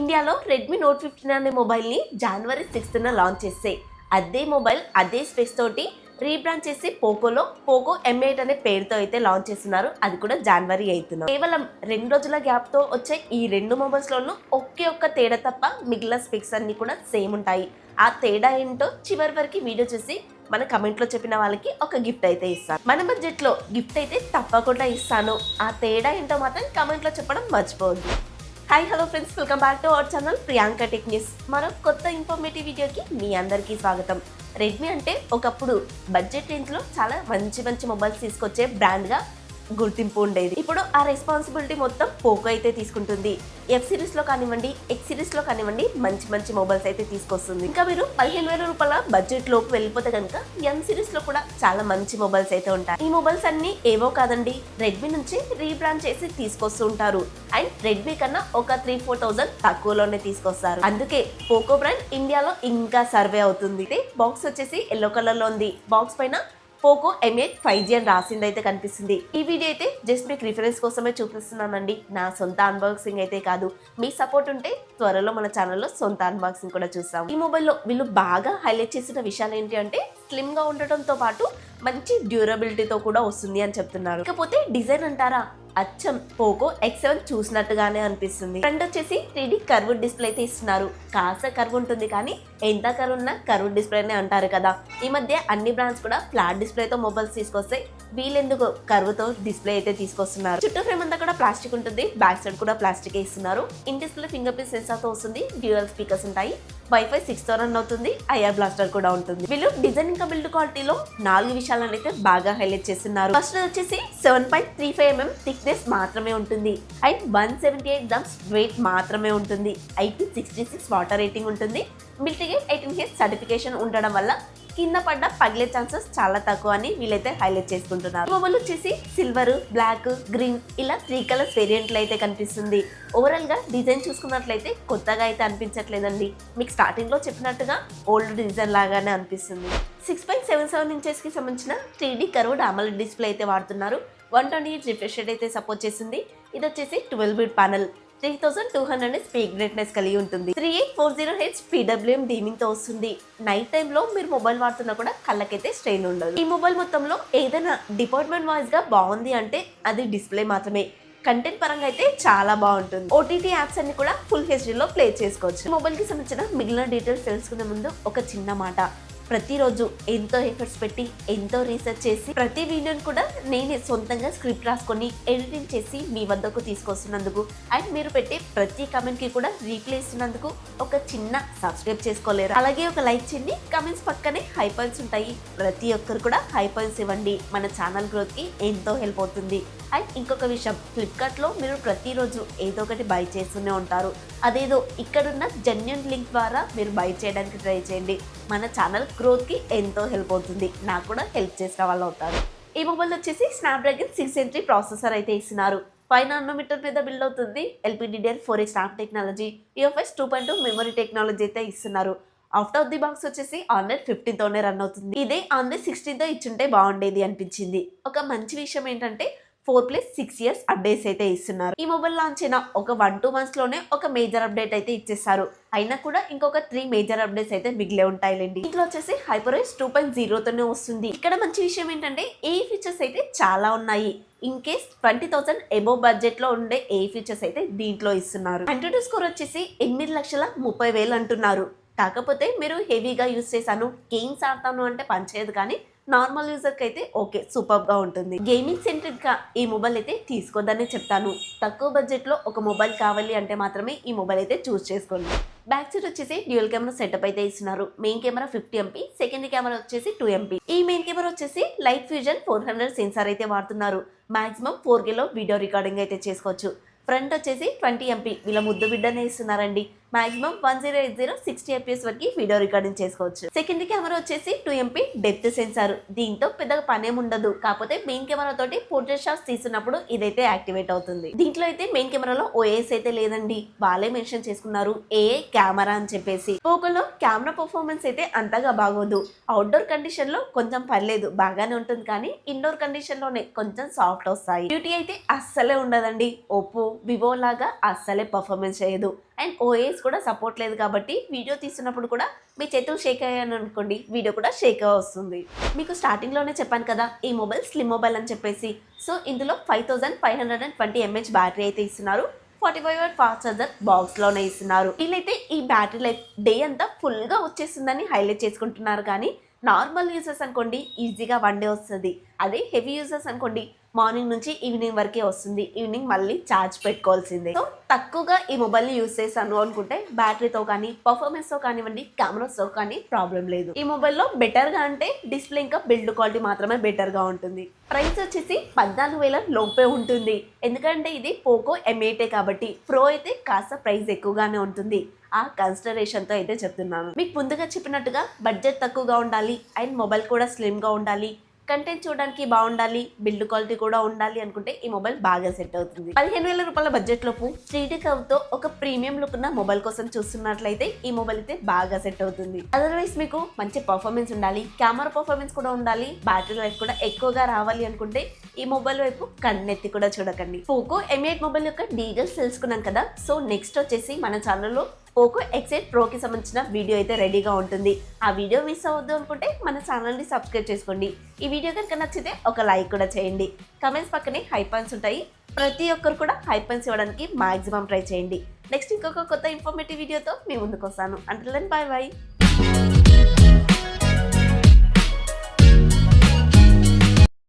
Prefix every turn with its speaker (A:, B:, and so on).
A: ఇండియాలో Redmi note 15 అనే మొబైల్ని జనవరి 6న లాంచ్ చేసాయి. అదే మొబైల్ అదే స్పేస్ తోటి రీబ్రాండ్ చేసి పోకోలో పోకో M8 అనే పేరుతో అయితే లాంచ్ చేస్తున్నారు. అది కూడా జనవరి 8న. కేవలం 2 రోజుల గ్యాప్ తో వచ్చే ఈ రెండు మొబైల్స్ లోనూ ఒక్క తేడా తప్ప మిగిలిన స్పెక్స్ అన్ని కూడా సేమ్ ఉంటాయి. ఆ తేడా ఏంటో చివరి వరకు వీడియో చూసి మన కమెంట్ లో చెప్పిన వాళ్ళకి ఒక గిఫ్ట్ అయితే ఇస్తాను. మన బడ్జెట్ లో గిఫ్ట్ అయితే తప్పకుండా ఇస్తాను. ఆ తేడా ఏంటో మాత్రం కమెంట్ లో చెప్పడం మర్చిపోవద్దు. Hi hello friends, welcome back to our channel Priyanka tech news. మరో కొత్త ఇన్ఫర్మేటివ్ వీడియోకి మీ అందరికీ స్వాగతం. రెడ్మీ అంటే ఒకప్పుడు బడ్జెట్ రేంజ్లో చాలా మంచి మొబైల్స్ తీసుకొచ్చే బ్రాండ్గా గుర్తింపు ఉండేది. ఇప్పుడు ఆ రెస్పాన్సిబిలిటీ మొత్తం పోకో అయితే తీసుకుంటుంది. ఎఫ్ సిరీస్లో కానివ్వండి, ఎక్స్ సిరీస్లో కానివ్వండి మంచి మొబైల్స్ అయితే తీసుకొస్తుంది. ఇంకా మీరు 15,000 రూపాయల బడ్జెట్ లోకి వెళ్ళిపోతే కనుక ఎం సిరీస్లో కూడా చాలా మంచి మొబైల్స్ అయితే ఉంటాయి. ఈ మొబైల్స్ అన్ని ఏవో కాదండి, రెడ్మీ నుంచి రీబ్రాండ్ చేసి తీసుకొస్తూ ఉంటారు. అండ్ రెడ్మీ కన్నా ఒక 3-4,000 తక్కువలోనే తీసుకొస్తారు. అందుకే పోకో బ్రాండ్ ఇండియాలో ఇంకా సర్వే అవుతుంది. బాక్స్ వచ్చేసి ఎల్లో కలర్ లో ఉంది. బాక్స్ పైన పోకో M8 5G అని రాసింది అయితే కనిపిస్తుంది. ఈ వీడియో అయితే జస్ట్ మీకు రిఫరెన్స్ కోసమే చూపిస్తున్నానండి, నా సొంత అన్బాక్సింగ్ అయితే కాదు. మీ సపోర్ట్ ఉంటే త్వరలో మన ఛానల్లో సొంత అన్బాక్సింగ్ కూడా చూస్తాం. ఈ మొబైల్లో వీళ్ళు బాగా హైలైట్ చేసిన విషయాలు ఏంటి అంటే స్లిమ్ గా ఉండటంతో పాటు మంచి డ్యూరబిలిటీతో కూడా వస్తుంది అని చెప్తున్నారు. ఇకపోతే డిజైన్ అంటారా, అచ్చం పోకో X7 చూసినట్టుగానే అనిపిస్తుంది. ఫ్రంట్ వచ్చేసి 3D కర్వ్ డిస్ప్లే అయితే ఇస్తున్నారు. కాస్త కర్వ్ ఉంటుంది కానీ ఎంత కర్వ్ ఉన్నా కర్వ్ డిస్ప్లేనే అంటారు కదా. ఈ మధ్య అన్ని బ్రాండ్స్ కూడా ఫ్లాట్ డిస్ప్లేతో మొబైల్స్ తీసుకొస్తే వీళ్ళెందుకు కర్వ్ తో డిస్ప్లే అయితే తీసుకొస్తున్నారు. చుట్టూ ఫ్రేమ్ అంతా కూడా ప్లాస్టిక్ ఉంటుంది, బ్యాక్ సైడ్ కూడా ప్లాస్టిక్ ఇస్తున్నారు. In display finger print censor తో వస్తుంది. డ్యూయల్ స్పీకర్స్ ఉంటాయి. వైఫై 6తో రన్ అవుతుంది. ఐఆర్ బ్లాస్టర్ కూడా ఉంటుంది. వీళ్ళు డిజైన్ ఇంకా బిల్డ్ క్వాలిటీలో 4 విషయాలను అయితే బాగా హైలైట్ చేస్తున్నారు. ఫస్ట్ వచ్చేసి 7.35 mm థిక్నెస్ మాత్రమే ఉంటుంది. అండ్ 178 grams వెయిట్ మాత్రమే ఉంటుంది. IP66 వాటర్ రేటింగ్ ఉంటుంది. మిల్టీగేట్ 18H సర్టిఫికేషన్ ఉండడం వల్ల కింద పడ్డ పగిలే ఛాన్సెస్ చాలా తక్కువ అని వీళ్ళైతే హైలైట్ చేసుకుంటున్నారు. మొబైల్ వచ్చేసి సిల్వర్, బ్లాక్, గ్రీన్ ఇలా 3 కలర్స్ వేరియంట్లు అయితే కనిపిస్తుంది. ఓవరాల్ గా డిజైన్ చూసుకున్నట్లయితే కొత్తగా అయితే అనిపించట్లేదండి. మీకు స్టార్టింగ్ లో చెప్పినట్టుగా ఓల్డ్ డిజైన్ లాగానే అనిపిస్తుంది. 6.77 inches కి సంబంధించిన 3D కర్వ్డ్ AMOLED డిస్ప్లే అయితే వాడుతున్నారు. 120Hz రిఫ్రెష్ రేట్ అయితే సపోర్ట్ చేస్తుంది. ఇది వచ్చేసి 12-bit ప్యానల్. 3200 స్పీక్ బ్రైట్నెస్ కలిగి ఉంటుంది. 3840Hz PWM డీమింగ్ తో వస్తుంది. నైట్ టైమ్ లో మీరు మొబైల్ వాడుతున్నా కూడా కళ్ళకైతే స్ట్రెయిన్ ఉండదు. ఈ మొబైల్ మొత్తంలో ఏదైనా డిపార్ట్మెంట్ వైజ్ గా బాగుంది అంటే అది డిస్ప్లే మాత్రమే. కంటెంట్ పరంగా అయితే చాలా బాగుంటుంది. ఓటీటీ యాప్స్ అన్ని కూడా ఫుల్ హెచ్డీలో ప్లే చేసుకోవచ్చు. మొబైల్ కి సంబంధించిన మిగిలిన డీటెయిల్స్ తెలుసుకునే ముందు ఒక చిన్న మాట, ప్రతిరోజు ఎంతో ఎఫర్ట్స్ పెట్టి ఎంతో రీసెర్చ్ చేసి ప్రతి వీడియోని కూడా నేనే సొంతంగా స్క్రిప్ట్ రాసుకొని ఎడిటింగ్ చేసి మీ వద్దకు తీసుకొస్తున్నందుకు అండ్ మీరు పెట్టే ప్రతి కమెంట్ కి కూడా రీప్లై ఇస్తున్నందుకు ఒక చిన్న సబ్స్క్రైబ్ చేసుకోలేరు. అలాగే ఒక లైక్ చేయండి. కమెంట్స్ పక్కనే హై పాయింట్స్ ఉంటాయి. ప్రతి ఒక్కరు కూడా హై పాయింట్స్ ఇవ్వండి. మన ఛానల్ గ్రోత్ కి ఎంతో హెల్ప్ అవుతుంది. అండ్ ఇంకొక విషయం, ఫ్లిప్కార్ట్ లో మీరు ప్రతిరోజు ఏదో ఒకటి బై చేస్తూనే ఉంటారు. అదేదో ఇక్కడున్న జెన్యూన్ లింక్ ద్వారా మీరు బై చేయడానికి ట్రై చేయండి. మన ఛానల్ గ్రోత్ కి ఎంతో హెల్ప్ అవుతుంది. నాకు కూడా హెల్ప్ చేసిన వాళ్ళు అవుతారు. ఈ మొబైల్ వచ్చేసి స్నాప్డ్రాగన్ 6 ప్రాసెసర్ అయితే ఇస్తున్నారు. 5 nanometer మీద బిల్డ్ అవుతుంది. LPDDR4X RAM technology, UFS 2.2 memory technology అయితే ఇస్తున్నారు. అవుట్ ఆఫ్ ది బాక్స్ వచ్చేసి Android 15తోనే రన్ అవుతుంది. ఇదే Android 16తో ఇచ్చుంటే బాగుండేది అనిపించింది. ఒక మంచి విషయం ఏంటంటే 4+6 years అప్డేట్స్ అయితే ఇస్తున్నారు. ఈ మొబైల్ లాంచ్ అయిన ఒక 1-2 months లోనే ఒక మేజర్ అప్డేట్ అయితే ఇచ్చేస్తారు. అయినా కూడా ఇంకొక 3 మేజర్ అప్డేట్స్ అయితే మిగిలే ఉంటాయిలేండి. ఇంట్లో వచ్చేసి HyperOS 2.0తోనే వస్తుంది. ఇక్కడ మంచి విషయం ఏంటంటే ఏ ఫీచర్స్ అయితే చాలా ఉన్నాయి. ఇన్ కేస్ 20,000 అబోవ్ బడ్జెట్ లో ఉండే ఏ ఫీచర్స్ అయితే దీంట్లో ఇస్తున్నారు. AnTuTu స్కోర్ వచ్చేసి 8,30,000 అంటున్నారు. కాకపోతే మీరు హెవీగా యూజ్ చేశాను, గేమ్స్ ఆడతాను అంటే పనిచేయదు, కానీ నార్మల్ యూజర్ కి అయితే ఓకే, సూపర్ గా ఉంటుంది. గేమింగ్ సెంట్రిక్ గా ఈ మొబైల్ అయితే తీసుకోదని చెప్తాను. తక్కువ బడ్జెట్ లో ఒక మొబైల్ కావాలి అంటే మాత్రమే ఈ మొబైల్ అయితే చూస్ చేసుకోండి. బ్యాక్ సైడ్ వచ్చేసి డ్యూయల్ కెమెరా సెటప్ అయితే ఇస్తున్నారు. Main camera 50 MP, secondary camera వచ్చేసి 2 MP. ఈ మెయిన్ కెమెరా వచ్చేసి లైట్ ఫ్యూజన్ 400 సెన్సార్ అయితే వాడుతున్నారు. మాక్సిమం 4K లో వీడియో రికార్డింగ్ అయితే చేసుకోవచ్చు. ఫ్రంట్ వచ్చేసి 20 MP, వీళ్ళ ముద్దు బిడ్డనే ఇస్తున్నారండి. మాక్సిమం 1080 60 FPS వరకు వీడియో రికార్డింగ్ చేసుకోవచ్చు. సెకండరీ కెమెరా వచ్చేసి 2 MP డెప్త్ సెన్సార్. దీంతో పెద్దగా పనేం ఉండదు, కాకపోతే మెయిన్ కెమెరా తోటి పోర్ట్రేట్ షాట్స్ తీస్తున్నప్పుడు ఇదైతే యాక్టివేట్ అవుతుంది. దీంట్లో అయితే మెయిన్ కెమెరాలో OIS అయితే లేదండి, వాళ్ళే మెన్షన్ చేసుకున్నారు AI కెమెరా అని చెప్పేసి. పోకోలో కెమెరా పర్ఫార్మెన్స్ అయితే అంతగా బాగోదు. అవుట్డోర్ కండిషన్ లో కొంచెం పర్లేదు, బాగానే ఉంటుంది, కానీ ఇండోర్ కండిషన్ లోనే కొంచెం సాఫ్ట్ వస్తాయి. బ్యూటీ అయితే అస్సలే ఉండదండి. ఓప్పో, వివో లాగా అస్సలే పర్ఫార్మెన్స్ చేయదు. అండ్ ఓఎస్ కూడా సపోర్ట్ లేదు కాబట్టి వీడియో తీస్తున్నప్పుడు కూడా మీ చేతులు షేక్ అయ్యాను అనుకోండి, వీడియో కూడా షేక్ వస్తుంది. మీకు స్టార్టింగ్లోనే చెప్పాను కదా ఈ మొబైల్ స్లిమ్ మొబైల్ అని చెప్పేసి. సో ఇందులో 5520 mAh బ్యాటరీ అయితే ఇస్తున్నారు. 45W ఫాస్ట్ ఛార్జర్ బాక్స్లోనే ఇస్తున్నారు. వీళ్ళైతే ఈ బ్యాటరీ లైఫ్ డే అంతా ఫుల్గా వచ్చేస్తుందని హైలైట్ చేసుకుంటున్నారు. కానీ నార్మల్ యూజర్స్ అనుకోండి ఈజీగా 1 డే వస్తుంది. అదే హెవీ యూజర్స్ అనుకోండి మార్నింగ్ నుంచి ఈవినింగ్ వరకే వస్తుంది. ఈవినింగ్ మళ్ళీ ఛార్జ్ పెట్టుకోవాల్సిందే. సో తక్కువగా ఈ మొబైల్ని యూజ్ చేశాను అనుకుంటే బ్యాటరీతో కానీ పర్ఫార్మెన్స్తో కానివ్వండి కెమెరాస్తో కానీ ప్రాబ్లం లేదు. ఈ మొబైల్లో బెటర్గా అంటే డిస్ప్లే ఇంకా బిల్డ్ క్వాలిటీ మాత్రమే బెటర్గా ఉంటుంది. ప్రైస్ వచ్చేసి 14,000 లోపే ఉంటుంది. ఎందుకంటే ఇది పోకో M8 కాబట్టి. ప్రో అయితే కాస్త ప్రైస్ ఎక్కువగానే ఉంటుంది. ఆ కన్సిడరేషన్తో అయితే చెప్తున్నాను. మీకు ముందుగా చెప్పినట్టుగా బడ్జెట్ తక్కువగా ఉండాలి అండ్ మొబైల్ కూడా స్లిమ్గా ఉండాలి, కంటెంట్ చూడడానికి బాగుండాలి, బిల్డ్ క్వాలిటీ కూడా ఉండాలి అనుకుంటే ఈ మొబైల్ బాగా సెట్ అవుతుంది. 15,000 రూపాయల బడ్జెట్ లోపు 3D కర్వ్తో ఒక ప్రీమియం లుక్ ఉన్న మొబైల్ కోసం చూస్తున్నట్లయితే ఈ మొబైల్ అయితే బాగా సెట్ అవుతుంది. అదర్వైజ్ మీకు మంచి పర్ఫార్మెన్స్ ఉండాలి, కెమెరా పర్ఫార్మెన్స్ కూడా ఉండాలి, బ్యాటరీ లైఫ్ కూడా ఎక్కువగా రావాలి అనుకుంటే ఈ మొబైల్ వైపు కన్నెత్తి కూడా చూడకండి. పోకో M8 మొబైల్ యొక్క డీటెయిల్స్ తెలుసుకున్నాం కదా. సో నెక్స్ట్ వచ్చేసి మన ఛానల్లో పోకో X8 ప్రోకి సంబంధించిన వీడియో అయితే రెడీగా ఉంటుంది. ఆ వీడియో మిస్ అవ్వద్దు అనుకుంటే మన ఛానల్ని సబ్స్క్రైబ్ చేసుకోండి. ఈ వీడియో కనుక నచ్చితే ఒక లైక్ కూడా చేయండి. కమెంట్స్ పక్కనే హైపాన్స్ ఉంటాయి. ప్రతి ఒక్కరు కూడా హైపాన్స్ ఇవ్వడానికి మాక్సిమం ట్రై చేయండి. నెక్స్ట్ ఇంకొక కొత్త ఇన్ఫర్మేటివ్ వీడియోతో మీ ముందుకు వస్తాను. Until then bye by.